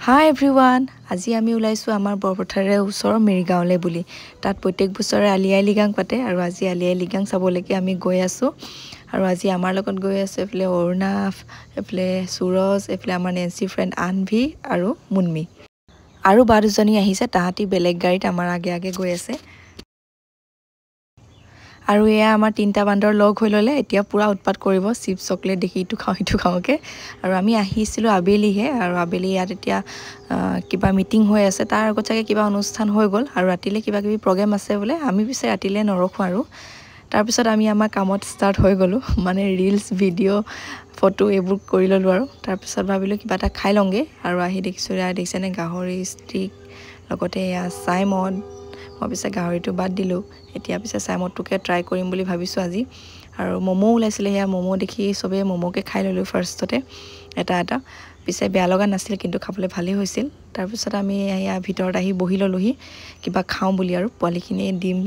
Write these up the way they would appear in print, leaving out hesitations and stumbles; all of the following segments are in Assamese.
Hi everyone, আজি আমি ওলাইছো আমাৰ বৰপথাৰৰ ওচৰৰ মেৰিগাঁওলে বুলি তাত প্ৰত্যেক বছৰে আলি আই লিগাং পাতে আৰু আজি আলি আই লিগাং চাবলৈকে আমি গৈ আছো আৰু আজি আমাৰ লগত গৈ আছে এফলে অৰুণাফ এফলে সুৰজ এফলে আমাৰ নেন্সি ফ্ৰেন্ড আনভি আৰু মুনমি আৰু বা দুজনী আহিছে তাহাঁতি বেলেগ গাড়ীত আমাৰ আগে আগে গৈ আছে আৰু এয়া আমাৰ তিনটা বান্দৰ লগ হৈ ললে এতিয়া পুৰা উৎপাত কৰিব চিপছ চকলেট দেখি ইটো খাওকে আৰু আমি আহিছিলো আবেলিহে আৰু আবেলি ইয়াত এতিয়া কিবা মিটিং হৈ আছে তাৰ আগত চাগে কিবা অনুষ্ঠান হৈ গল আৰু ৰাতিলে কিবা কিবি প্ৰগ্ৰাম আছে বোলে আমি পিছে ৰাতিলে নৰখো আৰু তাৰ পিছত আমি আমাৰ কামত ষ্টাৰ্ট হৈ গলো মানে ৰিলস ভিডিও ফটো এইবোৰ কৰি ললো আৰু তাৰ পিছত ভাবিলো কিবা এটা খাই লংগে আৰু আহি দেখিছো দেখিছেনে গাহৰি ষ্টিক লগতে এয়া চাইমন মই পিছে গাহৰিটো বাদ দিলো এতিয়া পিছে চাইমনটোকে ট্ৰাই কৰিম বুলি ভাবিছো আজি আৰু মমো ওলাইছিলে হেয়া মমো দেখি সবে মমোকে খাই ললো ফাৰ্ষ্টতে এটা পিছে বেয়া লগা নাছিল কিন্তু খাবলৈ ভালেই হৈছিল তাৰ পিছত আমি এয়া ভিতৰত আহি বহি ললোহি কিবা খাও বুলি আৰু পোৱালিখিনি ডিম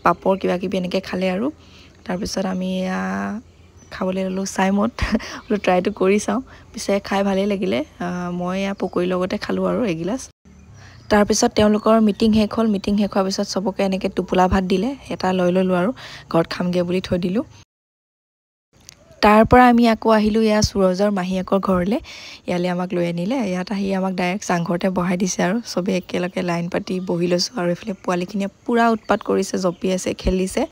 পাপৰ কিবা কিবি এনেকে খালে আৰু তাৰ পিছত আমি খাবলৈ ললো চাইমত বোলো ট্ৰাইটো কৰি চাও পিছে খাই ভালেই লাগিলে মই পকৰি লগতে খালো আৰু এগিলাস তাৰ পিছত তেওঁলোকৰ মিটিং শেষ হ'ল মিটিং শেষ হোৱাৰ পিছত সবকে এনেকে টুপুলা ভাত দিলে এটা লৈ ললো আৰু ঘৰত খামগে বুলি থৈ দিলো তাৰ পৰা আমি আকৌ আহিলো ইয়া সুৰজৰ মাহীয়েকৰ ঘৰলে ইয়ালে আমাক লৈ আনিলে ইয়াত আহি আমাক ডাইৰেক্ট চাংঘৰতে বহাই দিছে আৰু সবে একেলগে লাইন পাতি বহি লৈছো আৰু এফালে পোৱালিখিনিয়ে পুৰা উৎপাত কৰিছে জপি আছে খেলিছে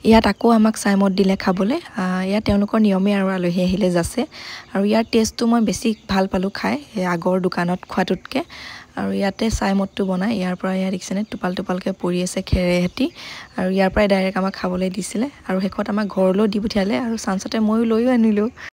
ইয়াত আকৌ আমাক চাইমত দিলে খাবলে ইয়াত তেওঁলোকৰ নিয়মে আৰু আলহী আহিলে যাছে আৰু ইয়াৰ টেষ্টটো মই বেছি ভাল পালো খাই আগৰ দোকানত খোৱাটোতকে আৰু ইয়াতে চাইমতটো বনাই ইয়াৰ পৰা ইয়াত দেখিছেনে টুপালকে পৰি আছে খেৰে হেতি আৰু ইয়াৰ পৰাই ডাইৰেক্ট আমাক খাবলৈ দিছিলে আৰু হেকত আমাক ঘৰলৈ দি পঠিয়ালে আৰু চান্সতে ময়ো লৈও আনিলো